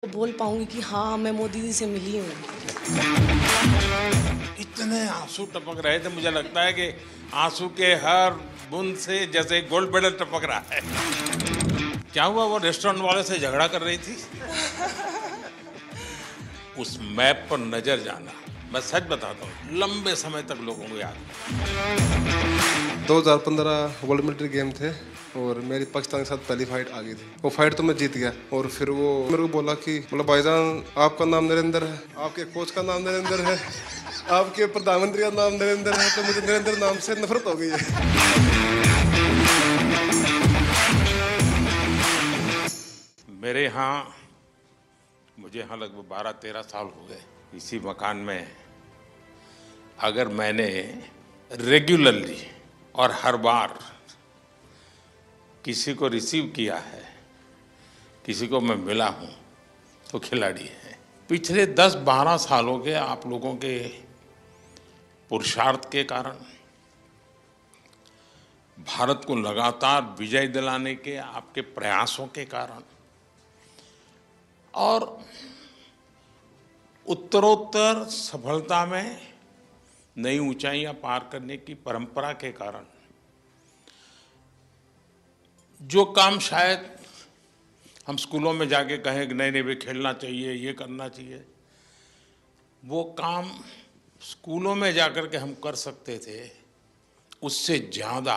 बोल पाऊँगी कि हाँ, मैं मोदी जी से मिली हूँ। इतने आंसू टपक रहे थे, मुझे लगता है कि आंसू के हर बूंद से जैसे गोल्ड मेडल टपक रहा है। क्या हुआ, वो रेस्टोरेंट वाले से झगड़ा कर रही थी? उस मैप पर नजर जाना, मैं सच बताता हूँ, लंबे समय तक लोगों को याद है। 2015 वर्ल्ड मिलिट्री गेम थे और मेरी पाकिस्तान के साथ पहली फाइट आ गई थी। वो फाइट तो मैं जीत गया और फिर वो मेरे को बोला कि मतलब भाईजान आपका नाम नरेंद्र है, आपके कोच का नाम नरेंद्र है, आपके प्रधानमंत्री का नाम नरेंद्र है, तो मुझे नरेंद्र नाम से नफरत हो गई है। मेरे यहाँ, मुझे यहाँ लगभग 12-13 साल हो गए इसी मकान में। अगर मैंने रेगुलरली और हर बार किसी को रिसीव किया है, किसी को मैं मिला हूँ, तो खिलाड़ी है। पिछले 10-12 सालों के आप लोगों के पुरुषार्थ के कारण, भारत को लगातार विजय दिलाने के आपके प्रयासों के कारण और उत्तरोत्तर सफलता में नई ऊंचाइयां पार करने की परंपरा के कारण, जो काम शायद हम स्कूलों में जाके कहें कि नहीं नहीं भाई खेलना चाहिए, ये करना चाहिए, वो काम स्कूलों में जाकर के हम कर सकते थे, उससे ज़्यादा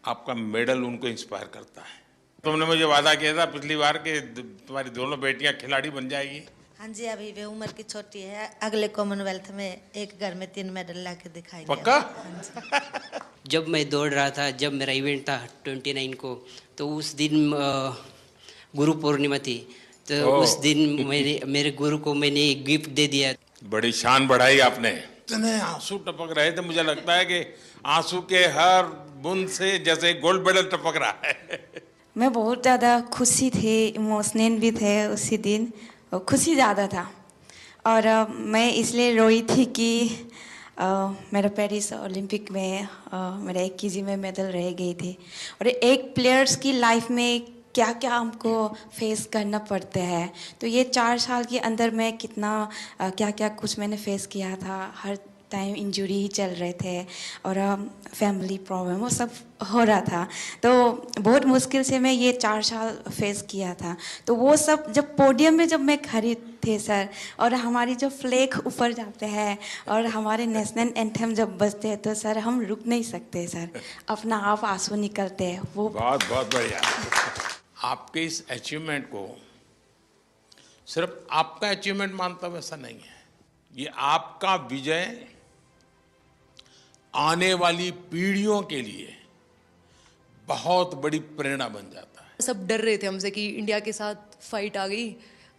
आपका मेडल उनको इंस्पायर करता है। तुमने मुझे वादा किया था पिछली बार कि तुम्हारी दोनों बेटियां खिलाड़ी बन जाएगी। हाँ जी, अभी वे उम्र की छोटी है, अगले कॉमनवेल्थ में एक घर में 3 मेडल ला के दिखाएंगे। पक्का? हाँ जी। जब मैं दौड़ रहा था, जब मेरा इवेंट था 29 को, तो उस दिन गुरु पूर्णिमा थी, तो उस दिन मेरे गुरु को मैंने एक गिफ्ट दे दिया। बड़ी शान बढ़ाई आपने। इतने आंसू टपक रहे थे, मुझे लगता है कि आंसू के हर बूंद से जैसे गोल्ड मेडल टपक रहा है। मैं बहुत ज़्यादा खुशी थी, इमोशनल भी थे उसी दिन, और खुशी ज़्यादा था। और मैं इसलिए रोई थी कि मेरा पेरिस ओलंपिक में मेरा 1 केजी में मेडल रह गई थी। और एक प्लेयर्स की लाइफ में क्या क्या हमको फेस करना पड़ता है, तो ये 4 साल के अंदर मैं कितना क्या क्या कुछ मैंने फेस किया था। हर टाइम इंजरी ही चल रहे थे और फैमिली प्रॉब्लम वो सब हो रहा था, तो बहुत मुश्किल से मैं ये 4 साल फेस किया था। तो वो सब जब पोडियम में जब मैं खड़ी थी सर, और हमारी जो फ्लैग ऊपर जाते हैं और हमारे नेशनल एंथम जब बजते हैं, तो सर हम रुक नहीं सकते सर, अपना आप आंसू निकलते हैं। वो बहुत बहुत बढ़िया। आपके इस अचीवमेंट को सिर्फ आपका अचीवमेंट मानता हूं, ऐसा नहीं है। ये आपका विजय आने वाली पीढ़ियों के लिए बहुत बड़ी प्रेरणा बन जाता है। सब डर रहे थे हमसे कि इंडिया के साथ फाइट आ गई,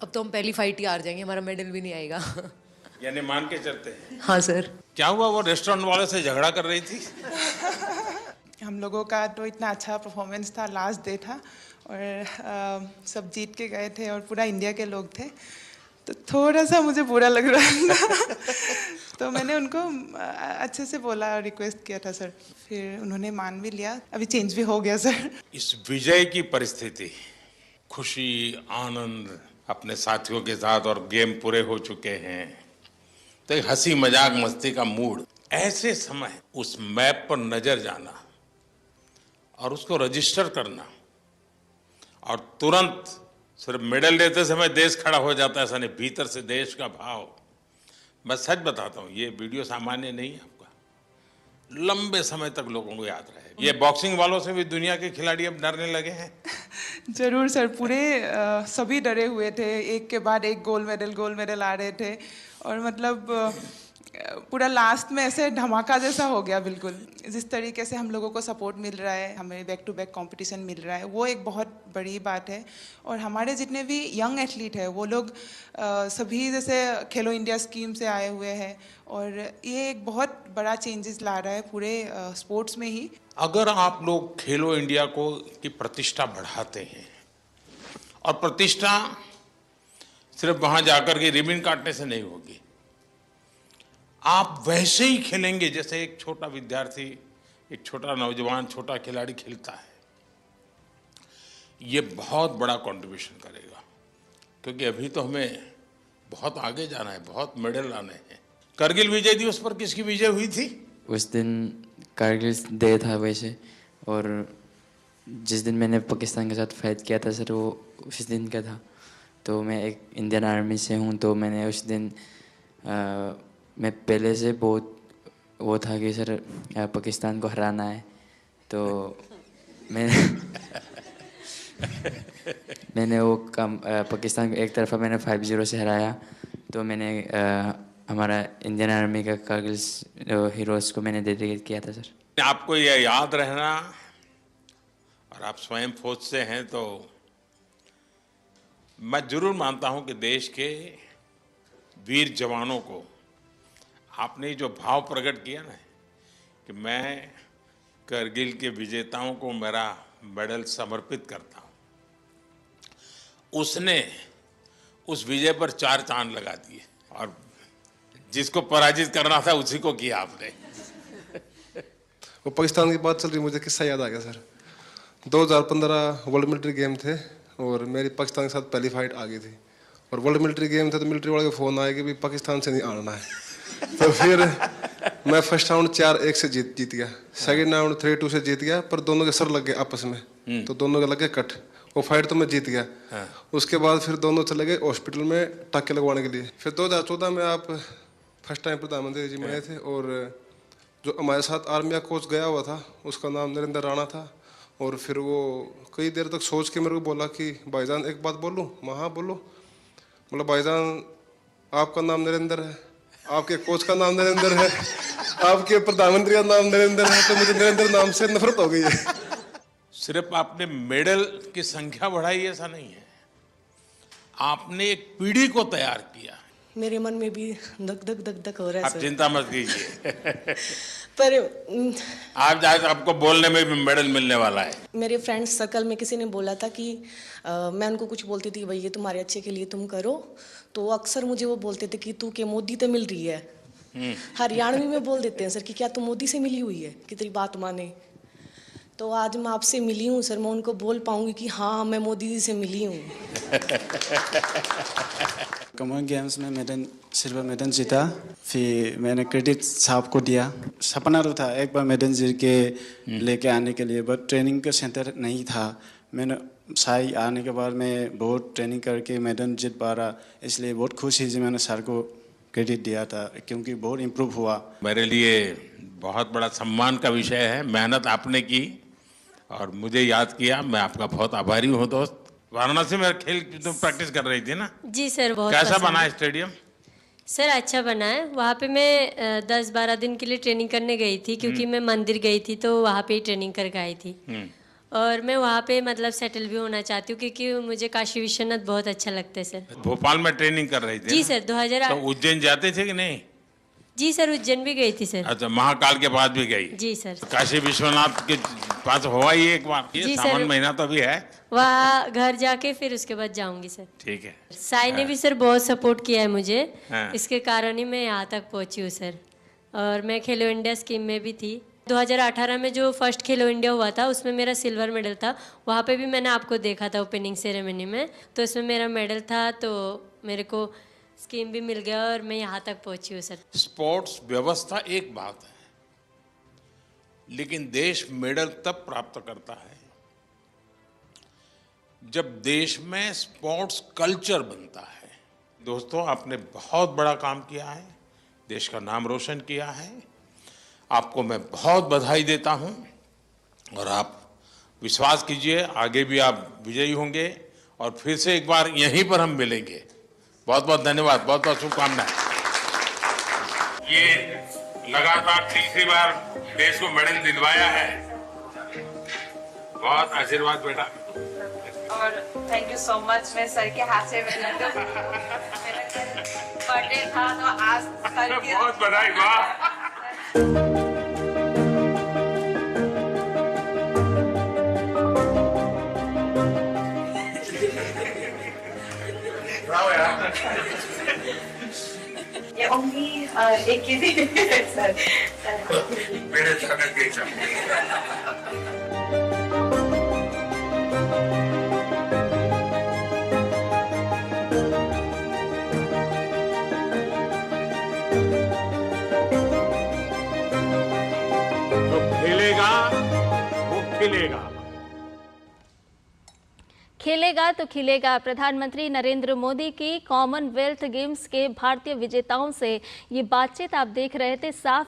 अब तो हम पहली फाइट ही हार जाएंगे, हमारा मेडल भी नहीं आएगा। यानी मान के चलते हैं। हाँ सर। क्या हुआ, वो रेस्टोरेंट वाले से झगड़ा कर रही थी? हम लोगों का तो इतना अच्छा परफॉर्मेंस था, लास्ट डे था और सब जीत के गए थे और पूरा इंडिया के लोग थे, तो थोड़ा सा मुझे बुरा लग रहा था। तो मैंने उनको अच्छे से बोला और रिक्वेस्ट किया था सर, फिर उन्होंने मान भी लिया, अभी चेंज भी हो गया सर। इस विजय की परिस्थिति, खुशी, आनंद, अपने साथियों के साथ और गेम पूरे हो चुके हैं, तो एक हंसी मजाक मस्ती का मूड, ऐसे समय उस मैप पर नजर जाना और उसको रजिस्टर करना, और तुरंत सिर्फ मेडल लेते समय देश खड़ा हो जाता है, ऐसा नहीं, भीतर से देश का भाव। मैं सच बताता हूँ, ये वीडियो सामान्य नहीं है आपका, लंबे समय तक लोगों को याद रहेगा। ये बॉक्सिंग वालों से भी दुनिया के खिलाड़ी अब डरने लगे हैं। जरूर सर, पूरे सभी डरे हुए थे, एक के बाद एक गोल्ड मेडल आ रहे थे, और मतलब पूरा लास्ट में ऐसे धमाका जैसा हो गया बिल्कुल। जिस तरीके से हम लोगों को सपोर्ट मिल रहा है, हमें बैक टू बैक कंपटीशन मिल रहा है, वो एक बहुत बड़ी बात है। और हमारे जितने भी यंग एथलीट हैं, वो लोग सभी जैसे खेलो इंडिया स्कीम से आए हुए हैं, और ये एक बहुत बड़ा चेंजेस ला रहा है पूरे स्पोर्ट्स में ही। अगर आप लोग खेलो इंडिया को की प्रतिष्ठा बढ़ाते हैं, और प्रतिष्ठा सिर्फ वहां जाकर के रिबन काटने से नहीं होगी, आप वैसे ही खेलेंगे जैसे एक छोटा विद्यार्थी, एक छोटा नौजवान, छोटा खिलाड़ी खेलता है, ये बहुत बड़ा कंट्रीब्यूशन करेगा। क्योंकि अभी तो हमें बहुत आगे जाना है, बहुत मेडल लाने हैं। करगिल विजय दिवस पर किसकी विजय हुई थी? उस दिन कारगिल डे था वैसे, और जिस दिन मैंने पाकिस्तान के साथ फाइट किया था सर, वो उस दिन का था। तो मैं एक इंडियन आर्मी से हूँ, तो मैंने उस दिन मैं पहले से बहुत वो था कि सर पाकिस्तान को हराना है। तो मैंने वो काम पाकिस्तान को एक तरफा मैंने 5-0 से हराया। तो मैंने हमारा इंडियन आर्मी का कारगिल हीरोज़ को मैंने डेडिकेट किया था सर। आपको यह याद रहना, और आप स्वयं फौज से हैं, तो मैं जरूर मानता हूं कि देश के वीर जवानों को आपने जो भाव प्रकट किया ना कि मैं करगिल के विजेताओं को मेरा मेडल समर्पित करता हूं, उसने उस विजय पर 4 चांद लगा दिए, और जिसको पराजित करना था उसी को किया आपने। वो पाकिस्तान की बात चल रही, मुझे किस्सा याद आ गया सर। 2015 वर्ल्ड मिलिट्री गेम थे और मेरी पाकिस्तान के साथ पहली फाइट आ गई थी। और वर्ल्ड मिलिट्री गेम थे तो मिलिट्री वाले का फ़ोन आया कि भी पाकिस्तान से नहीं आना है। तो फिर मैं फर्स्ट राउंड 4-1 से जीत गया, सेकंड राउंड 3-2 से जीत गया, पर दोनों के सर लग गए आपस में, तो दोनों के लगे कट। वो फाइट तो मैं जीत गया। उसके बाद फिर दोनों चले गए हॉस्पिटल में टाँके लगवाने के लिए। फिर 2014 में आप फर्स्ट टाइम प्रधानमंत्री जी बने थे, और जो हमारे साथ आर्मी का कोच गया हुआ था उसका नाम नरेंद्र राणा था। और फिर वो कई देर तक सोच के मेरे को बोला कि भाईजान एक बात बोलूं? मैं हाँ बोलो। बोला भाईजान आपका नाम नरेंद्र है, आपके कोच का नाम नरेंद्र है, आपके प्रधानमंत्री का नाम नरेंद्र है, तो मुझे नरेंद्र नाम से नफरत हो गई है। सिर्फ आपने मेडल की संख्या बढ़ाई ऐसा नहीं है, आपने एक पीढ़ी को तैयार किया। मेरे मन में भी धक धक धक धक हो रहा है आप सर। चिंता मत कीजिए। पर आप आज आपको बोलने में भी मेडल मिलने वाला है। मेरे फ्रेंड्स सर्कल में किसी ने बोला था कि मैं उनको कुछ बोलती थी, भाई ये तुम्हारे अच्छे के लिए तुम करो, तो अक्सर मुझे वो बोलते थे कि तू के मोदी तो मिल रही है। हरियाणवी में बोल देते हैं सर कि क्या तू मोदी से मिली हुई है कि तेरी बात माने। तो आज मैं आपसे मिली हूँ सर, मैं उनको बोल पाऊंगी कि हाँ मैं मोदी जी से मिली हूँ। कॉमन गेम्स में मैंने सिल्वर मेडल जीता, फिर मैंने क्रेडिट साहब को दिया। सपना तो था एक बार मेडल जीत के लेके आने के लिए, बट ट्रेनिंग का सेंटर नहीं था। मैंने साई आने के बाद मैं बहुत ट्रेनिंग करके मेडल जीत पा रहा, इसलिए बहुत खुश ही मैंने सर को क्रेडिट दिया था, क्योंकि बहुत इम्प्रूव हुआ। मेरे लिए बहुत बड़ा सम्मान का विषय है। मेहनत आपने की और मुझे याद किया, मैं आपका बहुत आभारी हूँ दोस्त। वाराणसी में खेल तुम प्रैक्टिस कर रही थी ना? जी सर, बहुत कैसा बना है स्टेडियम? सर अच्छा बना है। वहाँ पे मैं 10-12 दिन के लिए ट्रेनिंग करने गई थी, क्योंकि मैं मंदिर गई थी तो वहाँ पे ही ट्रेनिंग करके आई थी। और मैं वहाँ पे मतलब सेटल भी होना चाहती हूँ, क्योंकि मुझे काशी विश्वनाथ बहुत अच्छा लगता है सर। भोपाल में ट्रेनिंग कर रही थी? जी सर, 2008। तो उज्जैन जाते थे कि नहीं? जी सर, उज्जैन भी गई थी सर। अच्छा, महाकाल के बाद भी गई? जी सर। काशी विश्वनाथ के पास हुआ ही एक बार? ये सावन महीना तो अभी है, वहाँ घर जाके फिर उसके बाद जाऊंगी सर। ठीक है। साई ने भी सर बहुत सपोर्ट किया है मुझे, इसके कारण ही मैं यहाँ तक पहुँची हूँ सर। और मैं खेलो इंडिया स्कीम में भी थी। 2018 में जो फर्स्ट खेलो इंडिया हुआ था उसमें मेरा सिल्वर मेडल था। वहाँ पे भी मैंने आपको देखा था ओपनिंग सेरेमनी में, तो इसमें मेरा मेडल था, तो मेरे को स्कीम भी मिल गया और मैं यहाँ तक पहुँची हूँ सर। स्पोर्ट्स व्यवस्था एक बात है, लेकिन देश मेडल तब प्राप्त करता है जब देश में स्पोर्ट्स कल्चर बनता है। दोस्तों, आपने बहुत बड़ा काम किया है, देश का नाम रोशन किया है। आपको मैं बहुत बधाई देता हूं, और आप विश्वास कीजिए आगे भी आप विजयी होंगे, और फिर से एक बार यहीं पर हम मिलेंगे। बहुत बहुत धन्यवाद, बहुत बहुत शुभकामनाएं। ये लगातार तीसरी बार देश को मेडल दिलवाया है। बहुत आशीर्वाद बेटा। और थैंक यू सो मच। मैं सर के हाथ से मेरा बर्थडे था, तो आज सर की बहुत बधाई। वाह, ये ओनली एक ही दिन सर मेरे साथ गई सब। खिलेगा। खेलेगा तो खिलेगा। प्रधानमंत्री नरेंद्र मोदी की कॉमनवेल्थ गेम्स के भारतीय विजेताओं से ये बातचीत आप देख रहे थे। साफ